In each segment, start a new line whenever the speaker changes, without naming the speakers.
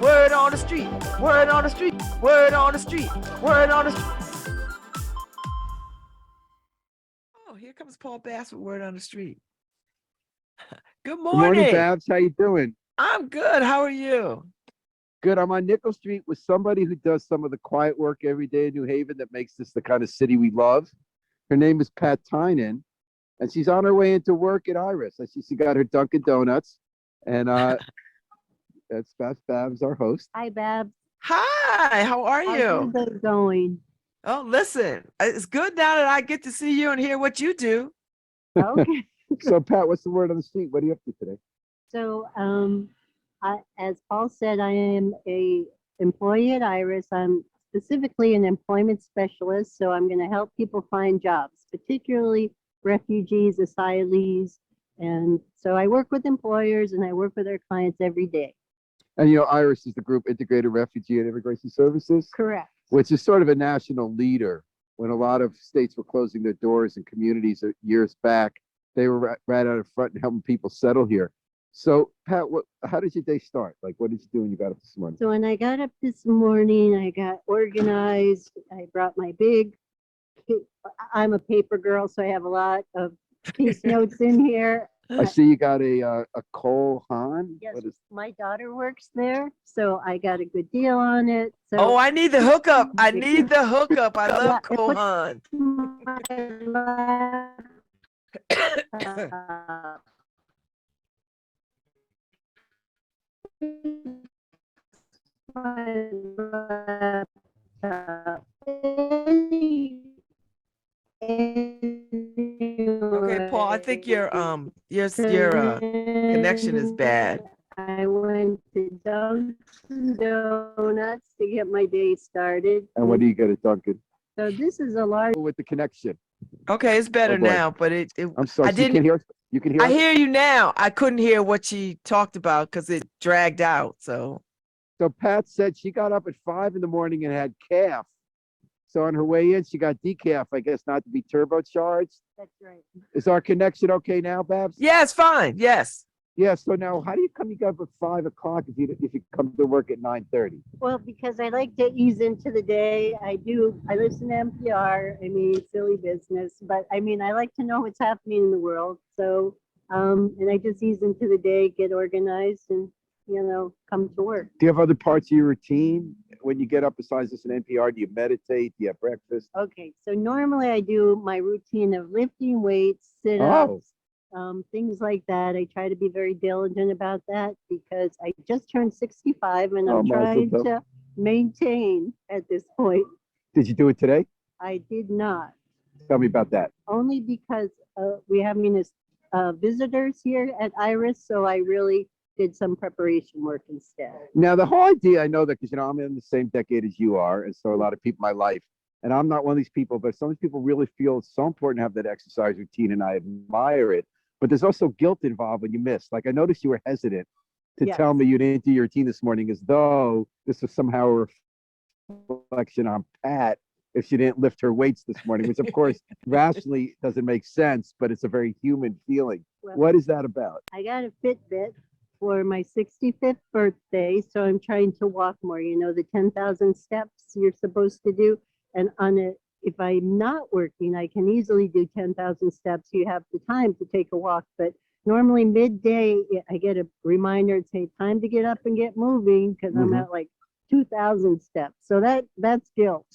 Word on the street. Word on the street. Word on the street. Word on the street. Oh, here comes Paul Bass with Word on the Street. Good
Good morning,
morning.
Babs. How you doing?
I'm good. How are you?
Good. I'm on Nickel Street with somebody who does some of the quiet work every day in New Haven that makes this the kind of city we love. Her name is Pat Tynan, and she's on her way into work at Iris. I see she got her Dunkin' Donuts, and that's Babs, our host.
Hi, Babs.
Hi, how are
How's your
you?
day going?
Oh, listen, it's good now that I get to see you and hear what you do.
Okay.
So, Pat, what's the word on the street? What are you up to today?
So, as Paul said, I am a employee at Iris. I'm specifically an employment specialist, so I'm going to help people find jobs, particularly refugees, asylees, and so I work with employers and I work with our clients every day.
And Iris is the group Integrated Refugee and Immigration Services,
Correct.
which is sort of a national leader. When a lot of states were closing their doors and communities years back, they were right out in front and helping people settle here. So, Pat, how did your day start? Like, what did you do when you got up this morning?
So when I got up this morning, I got organized. I brought my big, I'm a paper girl, so I have a lot of piece notes in here.
I see you got a Cole Haan.
Yes,
What is
my daughter works there, so I got a good deal on it. So
Oh, I need the hookup. I need the hookup. I love
Yeah,
Kohan. Okay, Paul, I think your connection is bad.
I went to Dunkin' Donuts to get my day started.
and what do you get at Dunkin'?
So this is a large.
With the connection.
Okay, it's better
Oh, boy.
now, but
I'm sorry.
I
So you
didn't.
can hear us? You can hear
I
us?
hear you now. I couldn't hear what she talked about because it dragged out. So
So Pat said she got up at 5 in the morning and had calf. So on her way in, she got decaf, I guess, not to be turbocharged.
That's right.
Is our connection okay now, Babs?
yeah, it's fine. Yes.
Yeah. So now, how do you come? You got up at 5 o'clock if you come to work at 9:30.
Well, because I like to ease into the day. I listen to NPR. I mean, silly business, but I mean, I like to know what's happening in the world. So, and I just ease into the day, get organized, and come to work.
Do you have other parts of your routine when you get up besides this in NPR? Do you meditate? Do you have breakfast?
Okay, so normally I do my routine of lifting weights, sit ups, things like that. I try to be very diligent about that because I just turned 65 and I'm trying to maintain at this point.
Did you do it today?
I did not,
Tell me about that.
only because we have visitors here at Iris, so I really did some preparation work instead.
Now, the whole idea, I know that because, I'm in the same decade as you are, and so a lot of people in my life, and I'm not one of these people, but some of these people really feel it's so important to have that exercise routine, and I admire it. But there's also guilt involved when you miss. Like, I noticed you were hesitant to
Yes.
tell me you didn't do your routine this morning, as though this was somehow a reflection on Pat if she didn't lift her weights this morning, which, of course, rationally doesn't make sense, but it's a very human feeling.
Well,
What is that about?
I got a Fitbit for my 65th birthday, so I'm trying to walk more. The 10,000 steps you're supposed to do, and if I'm not working, I can easily do 10,000 steps. You have the time to take a walk, but normally midday, I get a reminder to say time to get up and get moving because I'm at like 2,000 steps. So that's guilt.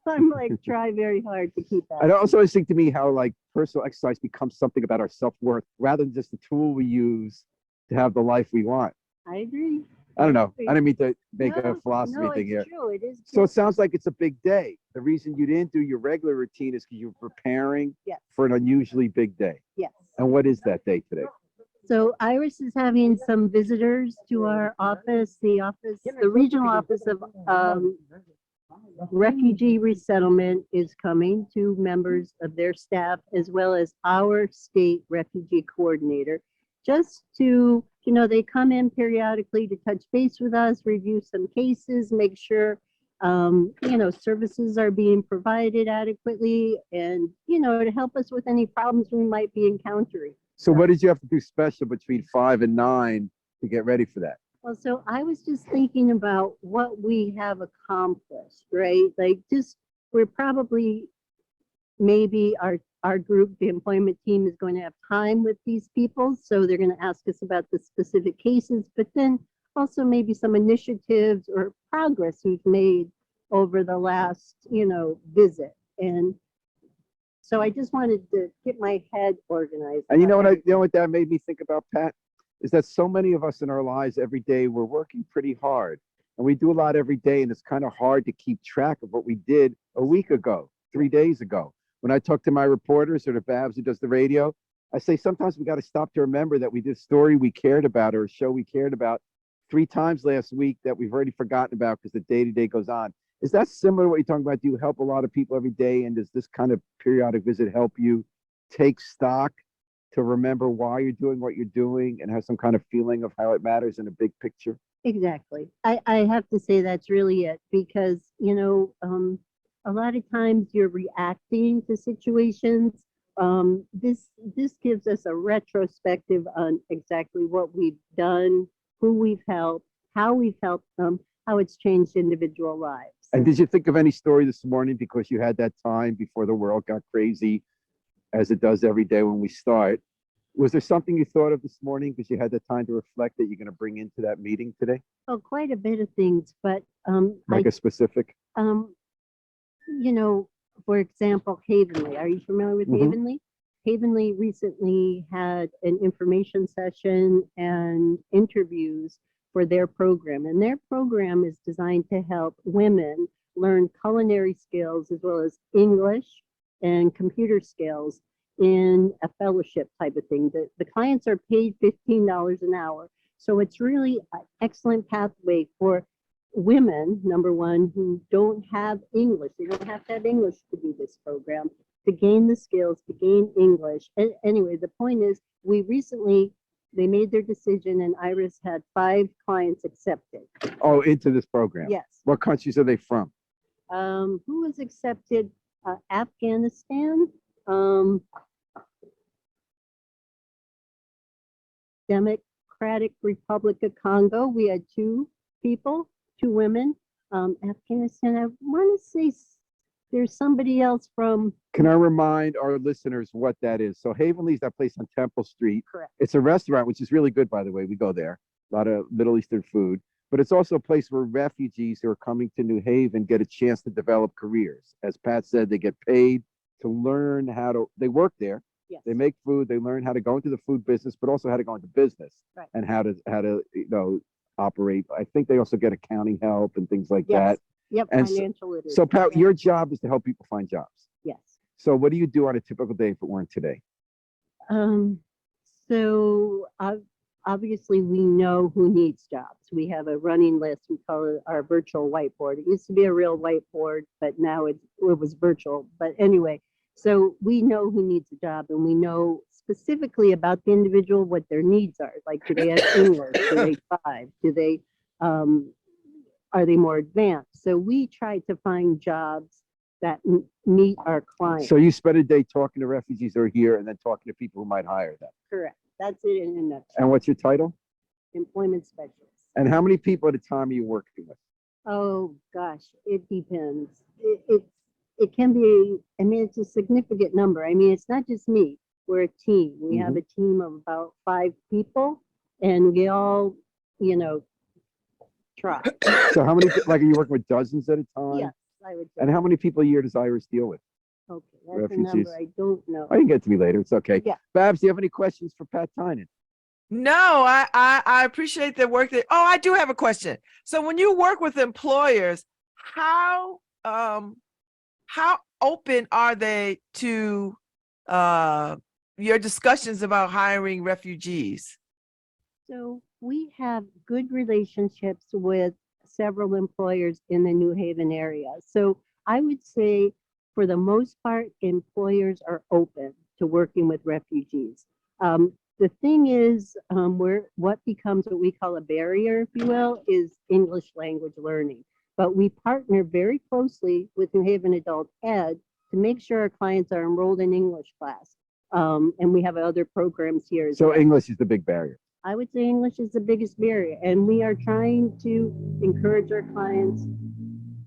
I'm like, try very hard to keep that.
I also always think to me how like personal exercise becomes something about our self-worth rather than just the tool we use to have the life we want.
I agree.
I don't know. I didn't mean to make
No,
a philosophy
no,
thing here.
it's true. It is.
So it sounds like it's a big day. The reason you didn't do your regular routine is because you're preparing
Yes.
for an unusually big day.
Yes.
And what is that day today?
So Iris is having some visitors to our office, the regional office of refugee resettlement is coming, to members of their staff, as well as our state refugee coordinator, just to, they come in periodically to touch base with us, review some cases, make sure, services are being provided adequately, and, to help us with any problems we might be encountering.
So what did you have to do special between 5 and 9 to get ready for that?
Well, so I was just thinking about what we have accomplished, right? Like just, we're probably, maybe our group, the employment team, is going to have time with these people. So they're going to ask us about the specific cases, but then also maybe some initiatives or progress we've made over the last, visit. And so I just wanted to get my head organized.
And you know
about
what? You
everything.
know what that made me think about, Pat, is that so many of us in our lives every day we're working pretty hard, and we do a lot every day, and it's kind of hard to keep track of what we did a week ago, 3 days ago. When I talk to my reporters or to Babs who does the radio, I say sometimes we got to stop to remember that we did a story we cared about or a show we cared about 3 times last week that we've already forgotten about because the day to day goes on. Is that similar to what you're talking about? Do you help a lot of people every day? And does this kind of periodic visit help you take stock to remember why you're doing what you're doing and have some kind of feeling of how it matters in a big picture?
Exactly. I have to say that's really it because, a lot of times you're reacting to situations. This gives us a retrospective on exactly what we've done, who we've helped, how we've helped them, how it's changed individual lives.
And did you think of any story this morning because you had that time before the world got crazy, as it does every day when we start? Was there something you thought of this morning because you had the time to reflect that you're going to bring into that meeting today?
Oh, quite a bit of things, but
Like a specific?
um, for example, Havenly. Are you familiar with
Mhm.
Havenly? Havenly recently had an information session and interviews for their program. And their program is designed to help women learn culinary skills as well as English and computer skills in a fellowship type of thing. The clients are paid $15 an hour. So it's really an excellent pathway for women, number one, who don't have English. They don't have to have English to do this program, to gain the skills, to gain English. Anyway, the point is, they made their decision, and Iris had 5 clients accepted.
Oh, into this program.
Yes.
What countries are they from?
Who was accepted? Afghanistan, Democratic Republic of Congo. We had 2 people, 2 women. Afghanistan, I want to say there's somebody else from.
Can I remind our listeners what that is? So Havenly's that place on Temple Street.
Correct.
It's a restaurant, which is really good, by the way. We go there, a lot of Middle Eastern food, but it's also a place where refugees who are coming to New Haven get a chance to develop careers. As Pat said, they get paid to learn they work there.
Yes.
They make food, they learn how to go into the food business, but also how to go into business.
Right.
And how to operate. I think they also get accounting help and things like
Yes.
that.
Yep.
And
Financial literacy.
So Pat,
Yeah.
your job is to help people find jobs.
Yes.
So what do you do on a typical day if it weren't today?
So obviously we know who needs jobs. We have a running list. We call it our virtual whiteboard. It used to be a real whiteboard, but now it was virtual. But anyway, so we know who needs a job, and we know specifically about the individual what their needs are. Like, do they have English? Do they drive? Do they are they more advanced? So we try to find jobs that meet our clients.
So you spend a day talking to refugees who are here and then talking to people who might hire them.
Correct. That's it in a nutshell.
And what's your title?
Employment specialist.
And how many people at a time are you working with?
Oh gosh, it depends. It can be. I mean, it's a significant number. I mean, it's not just me. We're a team. We have a team of about 5 people, and we all, try.
So how many, are you working with dozens at a time?
Yes, I would say.
And how many people a year does Iris deal with?
Okay, that's a
refugees?
number I don't know.
I can get to me later. It's okay.
Yeah.
Babs, do you have any questions for Pat Tynan?
No, I appreciate the work that. Oh, I do have a question. So when you work with employers, how open are they to your discussions about hiring refugees?
So we have good relationships with several employers in the New Haven area. So I would say, for the most part, employers are open to working with refugees. The thing is, what becomes what we call a barrier, if you will, is English language learning. But we partner very closely with New Haven Adult Ed to make sure our clients are enrolled in English class. And we have other programs here as
So
well.
English is the big barrier.
I would say English is the biggest barrier, and we are trying to encourage our clients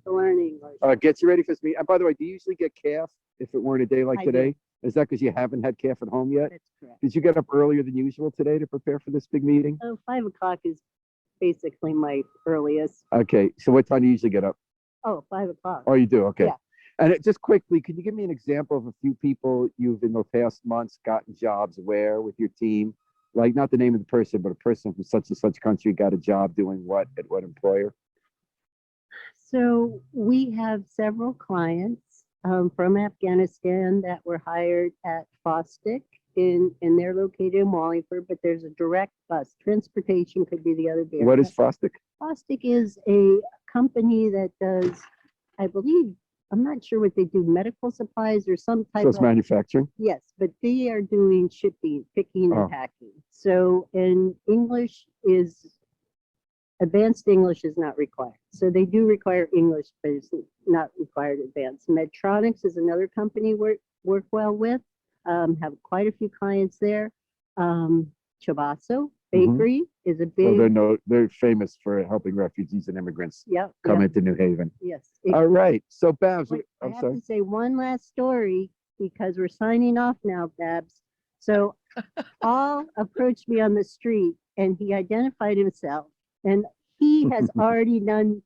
to learn English.
Gets you ready for this meeting. And by the way, do you usually get calf if it weren't a day like
I do.
today? Is that because you haven't had calf at home yet?
That's correct.
Did you get up earlier than usual today to prepare for this big meeting?
So 5 o'clock is basically my earliest.
Okay, so what time do you usually get up?
Oh, 5 o'clock.
Oh, you do? Okay.
Yeah.
And just quickly, could you give me an example of a few people you've in the past months gotten jobs where with your team? Like not the name of the person, but a person from such and such country got a job doing what at what employer?
So we have several clients from Afghanistan that were hired at Fosdick and they're located in Wallingford, but there's a direct bus. Transportation could be the other barrier.
What is Fosdick?
Fosdick is a company that does, I believe, I'm not sure what they do, medical supplies or some type
So it's
of,
manufacturing?
yes, but they are doing shipping, picking
Oh.
and packing. So, and English is, advanced English is not required. So they do require English, but it's not required advanced. Medtronics is another company we work well with, have quite a few clients there. Chabasso Bakery is a big,
They're famous for helping refugees and immigrants
yep,
come
yep,
into New Haven.
yes.
All right. So Babs,
Wait, I
I'm
have
sorry.
to say one last story because we're signing off now, Babs. So Paul approached me on the street and he identified himself and he has already done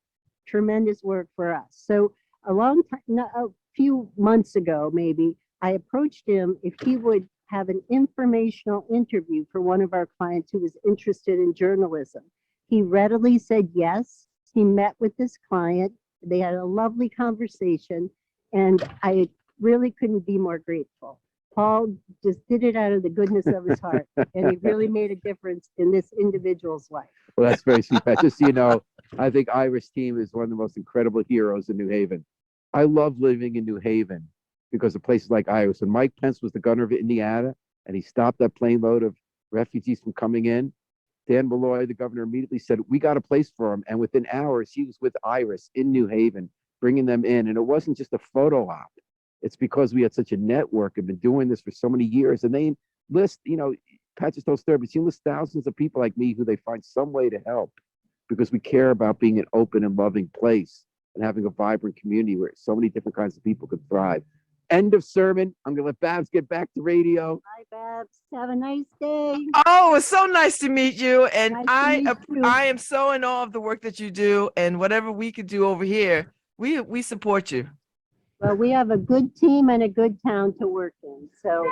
tremendous work for us. So a few months ago, maybe, I approached him if he would have an informational interview for one of our clients who was interested in journalism. He readily said yes. He met with this client. They had a lovely conversation, and I really couldn't be more grateful. Paul just did it out of the goodness of his heart, and he really made a difference in this individual's life.
Well, that's very sweet, Pat. Just so you know, I think Irish team is one of the most incredible heroes in New Haven. I love living in New Haven because of places like Iris. When Mike Pence was the governor of Indiana and he stopped that plane load of refugees from coming in, Dan Malloy, the governor, immediately said, we got a place for him. And within hours, he was with Iris in New Haven, bringing them in. And it wasn't just a photo op. It's because we had such a network and been doing this for so many years. And they list, Pat just told story, but she lists thousands of people like me who they find some way to help because we care about being an open and loving place and having a vibrant community where so many different kinds of people could thrive. End of sermon. I'm going to let Babs get back to radio.
Bye, Babs. Have a nice day.
Oh, it's so nice to meet you. And
Nice to meet you.
I am so in awe of the work that you do, and whatever we could do over here, we support you.
Well, we have a good team and a good town to work in. So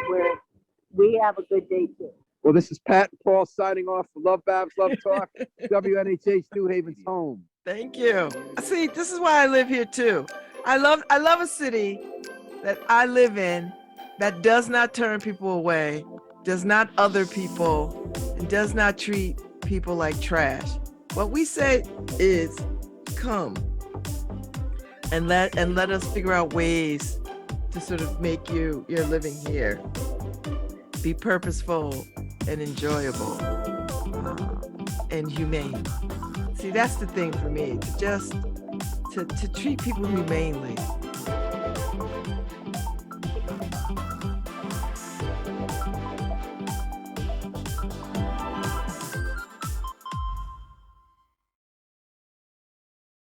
we have a good day too.
Well, this is Pat and Paul signing off for Love Babs, Love Talk, WNHH New Haven's home.
Thank you. See, this is why I live here too. I love a city that I live in that does not turn people away, does not other people, and does not treat people like trash. What we say is, come and let us figure out ways to sort of make your living here be purposeful and enjoyable and humane. See, that's the thing for me, to treat people humanely.